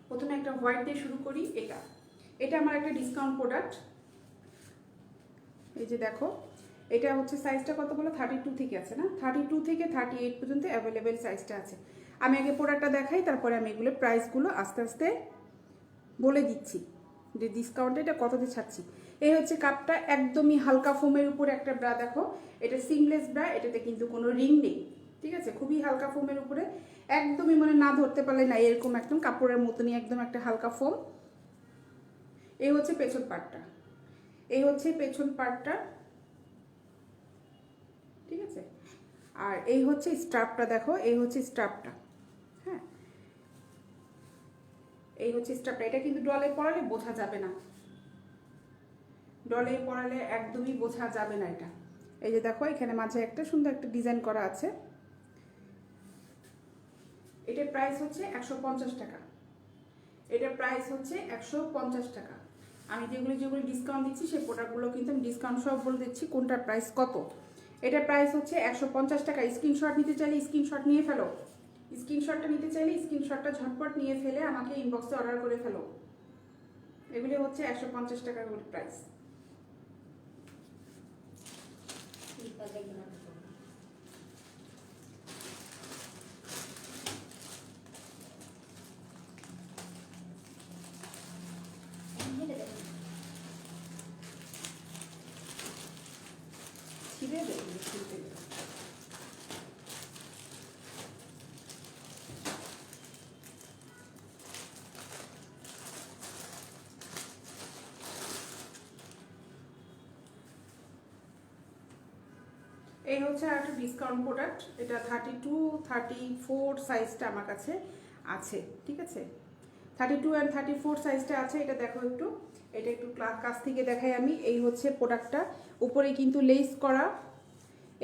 প্রথমে একটা হোয়াইট দিয়ে শুরু করি। এটা আমার একটা ডিসকাউন্ট প্রোডাক্ট। এই যে দেখো, এটা হচ্ছে সাইজটা কত বলো, 32 থেকে আছে না, 32 থেকে 38 পর্যন্ত অ্যাভেলেবেল সাইজটা আছে। আমি আগে প্রোডাক্টটা দেখাই, তারপরে আমি এগুলো প্রাইসগুলো আস্তে আস্তে বলে দিচ্ছি যে ডিসকাউন্টে এটা কততে ছাড়ছি। এই হচ্ছে কাপটা, একদমই হালকা ফোমের উপরে একটা ব্রা। দেখো এটা সিমলেস ব্রা, এটাতে কিন্তু কোনো রিং নেই, ঠিক আছে। খুবই হালকা ফোমের উপরে, একদমই মানে না ধরতে পারলে না, এরকম একদম কাপড়ের মতনই একদম একটা হালকা ফোম। এই হচ্ছে পেছন পার্টটা, এই হচ্ছে পেছন পার্টটা, ঠিক আছে। আর এই হচ্ছে স্ট্রাপটা, দেখো এই হচ্ছে স্ট্রাপটা, হ্যাঁ এই হচ্ছে স্ট্রাপটা। এটা কিন্তু ডলে পরালে বোঝা যাবে না, ডলে পরালে একদমই বোঝা যাবে না এটা। এই যে দেখো এখানে মাঝে একটা সুন্দর একটা ডিজাইন করা আছে। এটার প্রাইস হচ্ছে 150 টাকা। এটার প্রাইস হচ্ছে 150 টাকা। আমি যেগুলো যেগুলো ডিসকাউন্ট দিচ্ছি সেই প্রোডাক্টগুলো কিন্তু আমি ডিসকাউন্ট সব বলে দিচ্ছি কোনটার প্রাইস কত। এটার প্রাইস হচ্ছে 150 টাকা। স্ক্রিনশট নিতে চাইলে স্ক্রিনশট নিয়ে ফেলো, স্ক্রিনশটটা নিতে চাইলে স্ক্রিনশটটা ঝটপট নিয়ে ফেলে আমাকে ইনবক্সে অর্ডার করে ফেলো। এগুলি হচ্ছে 150 টাকার প্রাইস। ছিঁড়ে দেবে, ছিঁড়তে দেবে। এই হচ্ছে একটা ডিসকাউন্ট প্রোডাক্ট। এটা 32, 34 সাইজটা আমার কাছে আছে, ঠিক আছে। 32 অ্যান্ড 34 সাইজটা আছে। এটা দেখো একটু, এটা একটু কাছ থেকে দেখাই আমি। এই হচ্ছে প্রোডাক্টটা, উপরে কিন্তু লেস করা।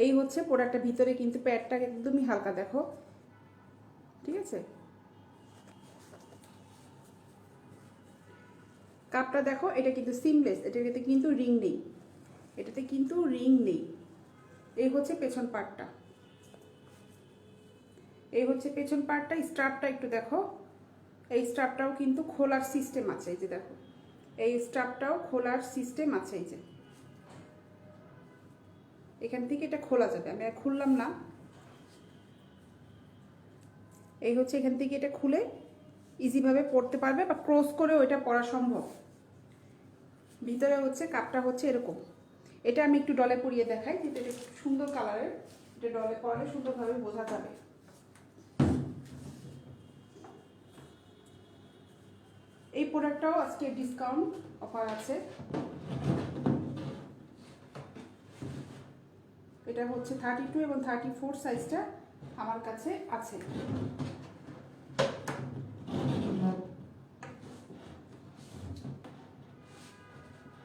এই হচ্ছে প্রোডাক্টটা, ভিতরে কিন্তু প্যাডটা একদমই হালকা, দেখো, ঠিক আছে। কাপটা দেখো, এটা কিন্তু সিমলেস, এটাতে কিন্তু রিং নেই, এটাতে কিন্তু রিং নেই। এই হচ্ছে পেছন পার্টটা, এই হচ্ছে পেছন পার্টটা। স্ট্রাপটা একটু দেখো, এই স্ট্রাপটাও কিন্তু খোলার সিস্টেম আছে, এই যে দেখো এই স্ট্রাপটাও খোলার সিস্টেম আছে। এই যে এখান থেকে এটা খোলা যাবে, আমি আর খুললাম না। এই হচ্ছে এখান থেকে এটা খুলে ইজিভাবে পরতে পারবে, বা ক্রস করেও এটা পরা সম্ভব। ভিতরে হচ্ছে কাপটা হচ্ছে এরকম। এটা আমি একটু ডলে পরিয়ে দেখাই, যেটা এটা সুন্দর কালারের, এটা ডলে পরালে সুন্দরভাবে বোঝা যাবে। এই প্রোডাক্টটাও আজকে ডিসকাউন্ট অফার আছে। এটা হচ্ছে 32 এবং 34 সাইজটা আমার কাছে আছে।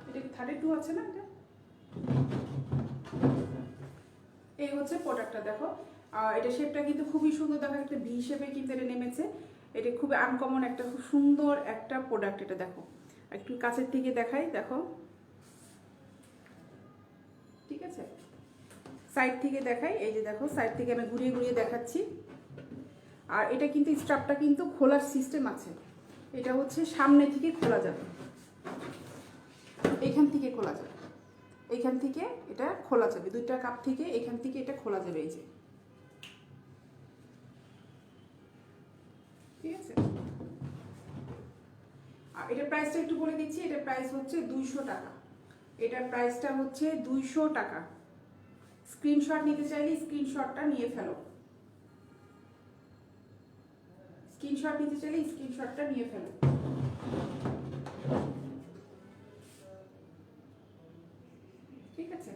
এটা 32 আছে না এটা। এই হচ্ছে প্রোডাক্টটা, দেখো এটা শেপটা কিন্তু খুবই সুন্দর, দেখো একটা ভি শেপে কিন্তু এটা নেমেছে। এটা খুবই আনকমন একটা, খুব সুন্দর একটা প্রোডাক্ট। এটা দেখো একটু কাছের থেকে দেখাই, দেখো, ঠিক আছে। সাইড থেকে দেখাই, এই যে দেখো সাইড থেকে আমি ঘুরিয়ে ঘুরিয়ে দেখাচ্ছি। আর এটা কিন্তু স্ট্রাপটা কিন্তু খোলার সিস্টেম আছে। এটা হচ্ছে সামনে থেকে খোলা যাবে, এখান থেকে খোলা যাবে, এইখান থেকে এটা খোলা যাবে, দুইটা কাপ থেকে এখান থেকে এটা খোলা যাবে, এই যে, ঠিক আছে। আর এটার প্রাইসটা একটু বলে দিচ্ছি, এটার প্রাইস হচ্ছে 200 টাকা। এটার প্রাইসটা হচ্ছে 200 টাকা। স্ক্রিনশট নিতে চাইলে স্ক্রিনশটটা নিয়ে ফেলো, স্ক্রিনশট নিতে চাইলে স্ক্রিনশটটা নিয়ে ফেলো। ঠিক আছে,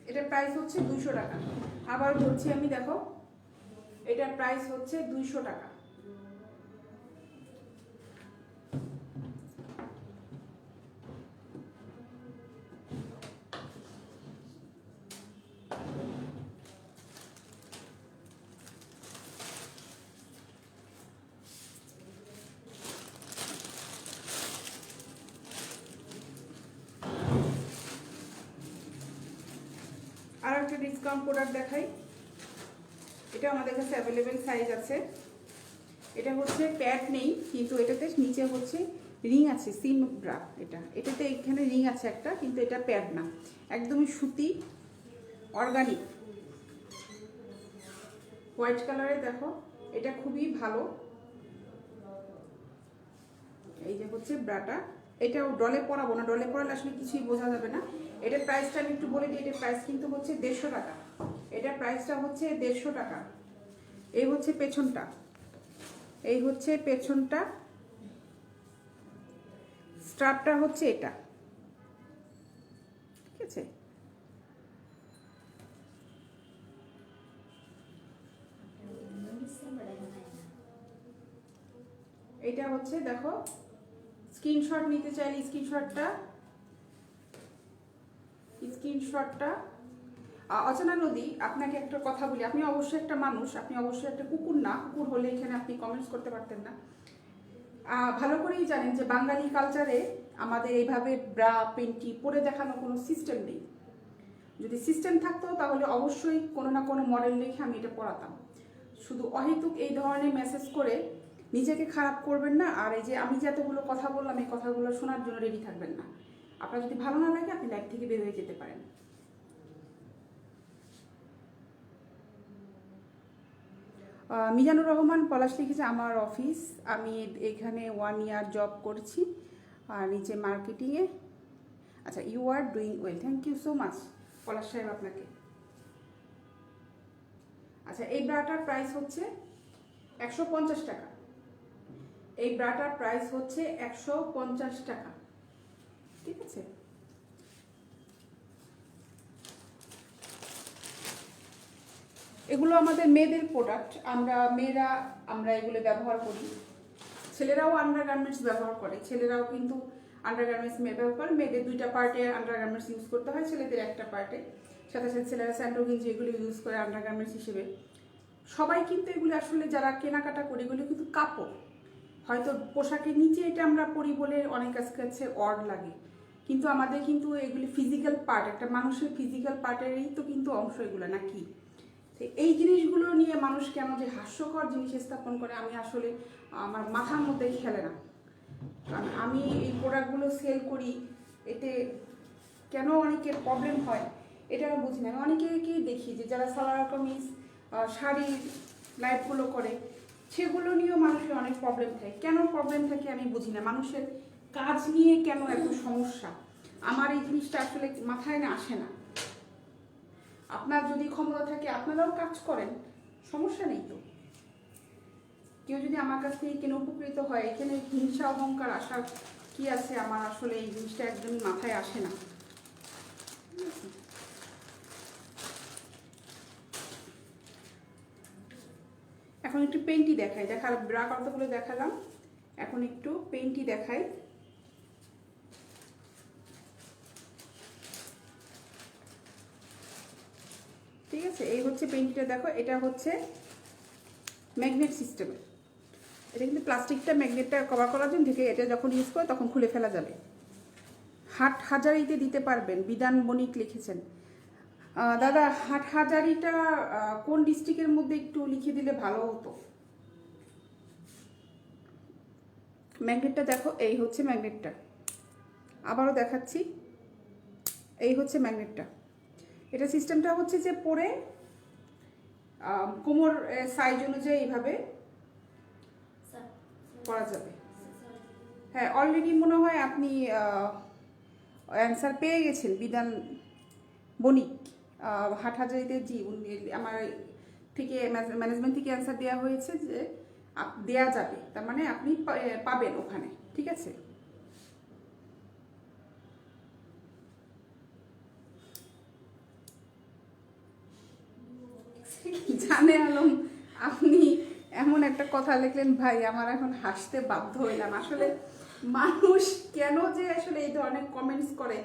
এটার প্রাইস হচ্ছে 200 টাকা। আবার বলছি আমি, দেখো এটার প্রাইস হচ্ছে 200 টাকা। আর একটা ডিসকাউন্ট প্রোডাক্ট দেখাই। এটা আমাদের কাছে অ্যাভেলেবেল সাইজ আছে। এটা হচ্ছে প্যাড নেই, কিন্তু এটাতে নিচে হচ্ছে রিং আছে, সিম ব্রা। এটাতে এখানে রিং আছে একটা, কিন্তু এটা প্যাড না, একদমই সুতি অর্গানিক হোয়াইট কালারে। দেখো এটা খুবই ভালো। এই যে হচ্ছে ব্রাটা, এটা ডলে পরাবো না, ডলে পরালে আসলে কিছুই বোঝা যাবে না। এটার প্রাইসটা আমি একটু বলে দিই, এটার প্রাইস কিন্তু হচ্ছে 150 টাকা। এটার প্রাইসটা হচ্ছে 150 টাকা। এই হচ্ছে পেছনটা, এই হচ্ছে পেছনটা, স্ট্রাপটা হচ্ছে এটা, ঠিক আছে। এটা হচ্ছে দেখো, স্ক্রিনশট নিতে চাইলে স্ক্রিনশটটা অচেনা নদী, আপনাকে একটা কথা বলি, আপনি অবশ্যই একটা মানুষ, আপনি অবশ্যই একটা কুকুর না, কুকুর হলে এখানে আপনি কমেন্টস করতে পারতেন না। ভালো করেই জানেন যে বাঙালি কালচারে আমাদের এইভাবে ব্রা পেন্টি পরে দেখানো কোনো সিস্টেম নেই। যদি সিস্টেম থাকতো তাহলে অবশ্যই কোনো না কোনো মডেল রেখে আমি এটা পড়াতাম। শুধু অহেতুক এই ধরনের মেসেজ করে নিজেকে খারাপ করবেন না। আর এই যে আমি যে এতগুলো কথা বললাম, এই কথাগুলো শোনার জন্য রেডি থাকবেন না। আপনার যদি ভালো না লাগে আপনি লাইভ থেকে বের হয়ে যেতে পারেন। মিজানুর রহমান পলাশ লিখেছে, আমার অফিস, আমি এখানে 1 ইয়ার জব করছি আর নিচে মার্কেটিংয়ে। আচ্ছা, you are doing well, thank you so much Palash সাহেব আপনাকে। আচ্ছা, এই ব্রাটার প্রাইস হচ্ছে 150 টাকা। এই ব্রাটার প্রাইস হচ্ছে 150 টাকা, ঠিক আছে। এগুলো আমাদের মেয়েদের প্রোডাক্ট, মেয়েরা আমরা এগুলো ব্যবহার করি। ছেলেরাও আন্ডারগার্মেন্টস ব্যবহার করে, ছেলেরাও কিন্তু আন্ডারগার্মেন্টস ব্যবহার করে। মেয়েদের 2টা পার্টে আন্ডারগার্মেন্টস ইউজ করতে হয়, ছেলেদের একটা পার্টে। সাথে সাথে ছেলেরা স্যান্ডো গেঞ্জি এগুলো ইউজ করে আন্ডারগার্মেন্টস হিসেবে। সবাই কিন্তু এগুলো আসলে যারা কেনাকাটা করি, এগুলো কিন্তু কাপড়, হয়তো পোশাকের নিচে এটা আমরা পরি বলে অনেক কাছে অড লাগে, কিন্তু আমাদের কিন্তু এগুলি ফিজিক্যাল পার্ট, একটা মানুষের ফিজিক্যাল পার্টেরই তো কিন্তু অংশ এগুলো, নাকি? এই জিনিসগুলো নিয়ে মানুষ কেন যে হাস্যকর জিনিস স্থাপন করে, আমি আসলে আমার মাথার মধ্যেই খেলে না। কারণ আমি এই প্রোডাক্টগুলো সেল করি, এতে কেন অনেকের প্রবলেম হয় এটা আমি বুঝি না। আমি অনেকেই দেখি যে যারা সালোয়ার কামিজ শাড়ির লাইভগুলো করে, সেগুলো নিয়েও মানুষের অনেক প্রবলেম থাকে। কেন প্রবলেম থাকে আমি বুঝি না, মানুষের কাজ নিয়ে কেন এত সমস্যা, আমার এই জিনিসটা আসলে মাথায় না আসে না। আপনার যদি ক্ষমতা থাকে আপনারাও কাজ করেন, সমস্যা নেই তো। কেউ যদি আমার কাছ থেকে কেন উপকৃত হয়, এখানে হিংসা অহংকার আসার কি আছে, আমার আসলে এই জিনিসটা একদমই মাথায় আসে না। এখন একটু পেন্টি দেখাই, ব্রা কতগুলো দেখালাম, এখন একটু পেন্টি দেখাই। ঠিক আছে, এই হচ্ছে পেন্টিটা, দেখো এটা হচ্ছে ম্যাগনেট সিস্টেমের। এটা কিন্তু প্লাস্টিকটা ম্যাগনেটটা কভার করার জন্য থেকে, এটা যখন ইউজ করে তখন খুলে ফেলা যাবে। হাটহাজারিতে দিতে পারবেন, বিধান বণিক লিখেছেন। দাদা, হাটহাজারিটা কোন ডিস্ট্রিক্টের মধ্যে একটু লিখে দিলে ভালো হতো। ম্যাগনেটটা দেখো, এই হচ্ছে ম্যাগনেটটা, আবারও দেখাচ্ছি, এই হচ্ছে ম্যাগনেটটা। এটা সিস্টেমটা হচ্ছে যে পরে কোমর সাইজ অনুযায়ী এইভাবে করা যাবে। হ্যাঁ, অলরেডি মনে হয় আপনি অ্যান্সার পেয়ে গেছেন, বিধান বণিক হাটহাজারিতে। জি, আমার থেকে ম্যানেজমেন্ট থেকে অ্যান্সার দেওয়া হয়েছে যে দেয়া যাবে, তার মানে আপনি পাবেন ওখানে, ঠিক আছে। জানে আলম, আপনি এমন একটা কথা লিখলেন ভাই, আমার এখন হাসতে বাধ্য হইলাম। আসলে মানুষ কেন যে আসলে এই ধরনের কমেন্টস করে,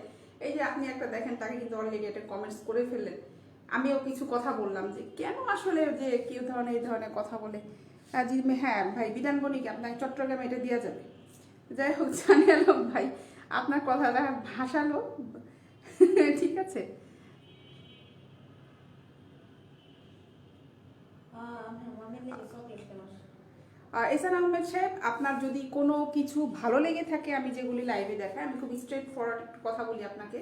এই যে আপনি একটা দেখেন, তাকে কিন্তু অলরেডি একটা কমেন্টস করে ফেললেন। আমিও কিছু কথা বললাম যে কেন আসলে যে কেউ এই ধরনের কথা বলে। হ্যাঁ ভাই, বিধান বণিক আপনাকে চট্টগ্রামে এটা দেওয়া যাবে। যাই হোক, জানে আলম ভাই, আপনার কথাটা ভাসালো, ঠিক আছে। এহসান আহমেদ সাহেব, আপনার যদি কোনো কিছু ভালো লেগে থাকে, আমি যেগুলি লাইভে দেখাই, আমি খুব স্ট্রেট ফরওয়ার্ড কথা বলি আপনাকে।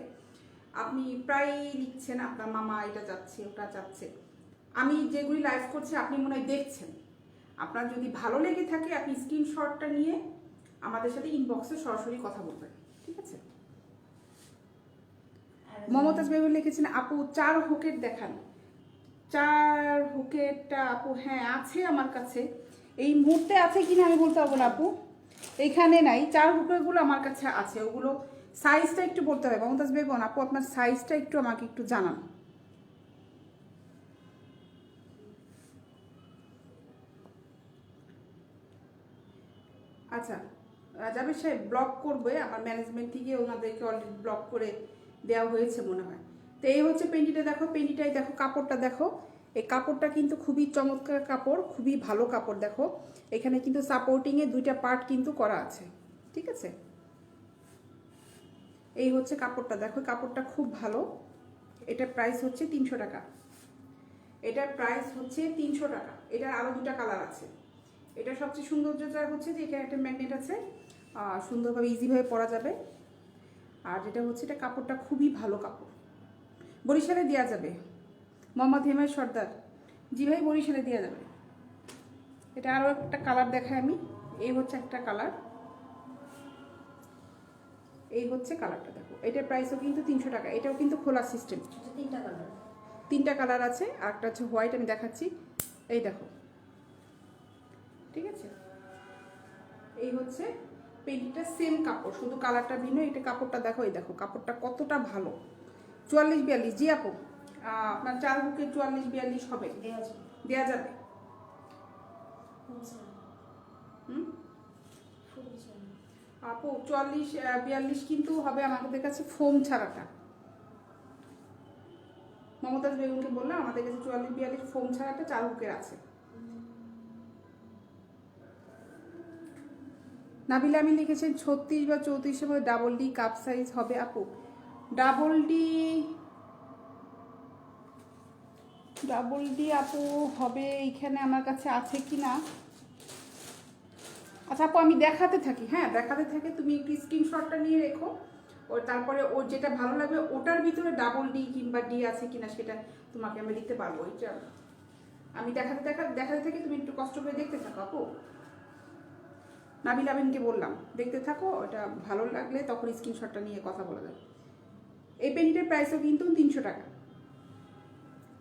আপনি প্রায় লিখছেন আপনার মামা এটা চাচ্ছে ওটা চাচ্ছে, আমি যেগুলি লাইভ করছি আপনি মনে হয় দেখছেন। আপনার যদি ভালো লেগে থাকে আপনি স্ক্রিনশটটা নিয়ে আমাদের সাথে ইনবক্সে সরাসরি কথা বলবেন, ঠিক আছে? মমতাজ বেগম লিখেছেন আপু 4 হুকেট দেখান। 4 হুকেটটা আপু হ্যাঁ আছে আমার কাছে, এই মুহূর্তে আছে কিনা আমি বলতে পারবো না আপু, এইখানে নাই। 4 হুকেটগুলো আমার কাছে আছে, ওগুলো সাইজটা একটু বলতে হবে। মমতাজ বেগম আপু আপনার সাইজটা একটু আমাকে একটু জানান। আচ্ছা জাবেদ সাহেব ব্লক করবে, আমার ম্যানেজমেন্ট থেকে ওনাদেরকে অলরেডি ব্লক করে দেওয়া হয়েছে মনে হয়। তো এই হচ্ছে পেন্টিটা, দেখো পেন্টিটাই দেখো, কাপড়টা দেখো, এই কাপড়টা কিন্তু খুবই চমৎকার কাপড়, খুবই ভালো কাপড়। দেখো এখানে কিন্তু সাপোর্টিংয়ে 2টা পার্ট কিন্তু করা আছে, ঠিক আছে? এই হচ্ছে কাপড়টা, দেখো কাপড়টা খুব ভালো। এটার প্রাইস হচ্ছে 300 টাকা। এটার প্রাইস হচ্ছে 300 টাকা। এটার আরও 2টা কালার আছে। এটা সবচেয়ে সৌন্দর্যটা হচ্ছে যে এখানে একটা ম্যাগনেট আছে, সুন্দরভাবে ইজিভাবে পরা যাবে। আর যেটা হচ্ছে এটা কাপড়টা খুবই ভালো কাপড়, বরিশালে দেওয়া যাবে। মোহাম্মদ হেমায় সর্দার, জি ভাই বরিশালে দেওয়া যাবে। এটা আরও একটা কালার দেখাই আমি, এই হচ্ছে একটা কালার, এই হচ্ছে কালারটা দেখো। এটার প্রাইসও কিন্তু 300 টাকা। এটাও কিন্তু খোলা সিস্টেম, 3টা কালার আছে। আর একটা হচ্ছে হোয়াইট, আমি দেখাচ্ছি, এই দেখো, ঠিক আছে? এই হচ্ছে পেন্টিটা, সেম কাপড়, শুধু কালারটা ভিন্ন। এটা কাপড়টা দেখো, এই দেখো কাপড়টা কতটা ভালো। 44-42, জি আপু আপনার 4 বুকে 44-42 হবে, দেওয়া যাবে। আপু 44-42 কিন্তু হবে আমাদের কাছে ফোম ছাড়াটা। মমতাজ বেগমকে বললাম আমাদের কাছে 44-42 ফোম ছাড়াটা 4 বুকের আছে। নাবিলা আমি লিখেছেন 36 বা 34-এর মধ্যে ডাবল ডি কাপ সাইজ হবে আপু। ডাবল ডি আপু হবে, এইখানে আমার কাছে আছে কি না। আচ্ছা আপু আমি দেখাতে থাকি, হ্যাঁ দেখাতে থাকি, তুমি একটু স্ক্রিনশটটা নিয়ে রেখো। ও তারপরে ওর যেটা ভালো লাগবে ওটার ভিতরে ডাবল ডি কিংবা ডি আছে কিনা সেটা তোমাকে আমি দিতে পারবো। এটা আমি দেখাতে থাকি, তুমি একটু কষ্ট করে দেখতে থাকো আপু। নাবিল আমিনকে বললাম দেখতে থাকো, ওটা ভালো লাগলে তখন স্ক্রিনশটটা নিয়ে কথা বলা যাবে। এই পেন্টের প্রাইসও কিন্তু 300 টাকা।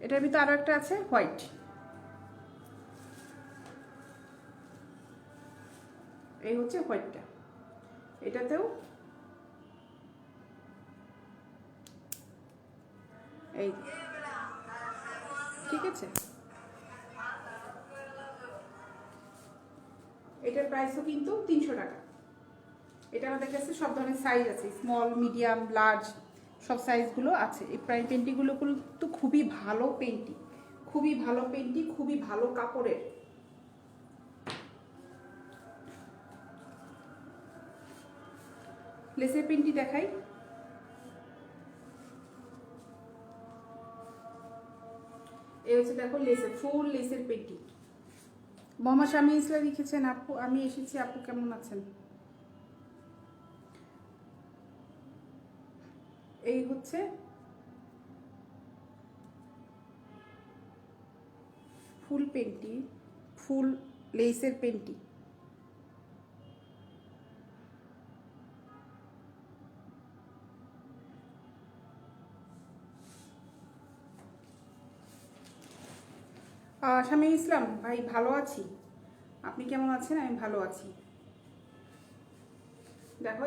এটার ভিতরে আরও একটা আছে হোয়াইট, এই হচ্ছে হোয়াইটটা। এটাতেও এই, ঠিক আছে? এটার প্রাইসও কিন্তু 300 টাকা। এটা আমাদের কাছে সব ধরনের সাইজ আছে, স্মল মিডিয়াম লার্জ সব সাইজগুলো আছে। এই পেন্টিগুলো কিন্তু খুবই ভালো পেন্টি, খুবই ভালো পেন্টি, খুবই ভালো কাপড়ের। লেসের পেন্টি দেখাই, এই হচ্ছে দেখো লেসের, ফুল লেসের পেন্টি। মোহাম্মদ শামী ইসলাম লিখেছেন আপু আমি এসেছি, আপু কেমন আছেন। এই হচ্ছে ফুল পেন্টি, ফুল লেসের পেন্টি। শামী ইসলাম ভাই ভালো আছি, আপনি কেমন আছেন। আমি ভালো আছি। দেখো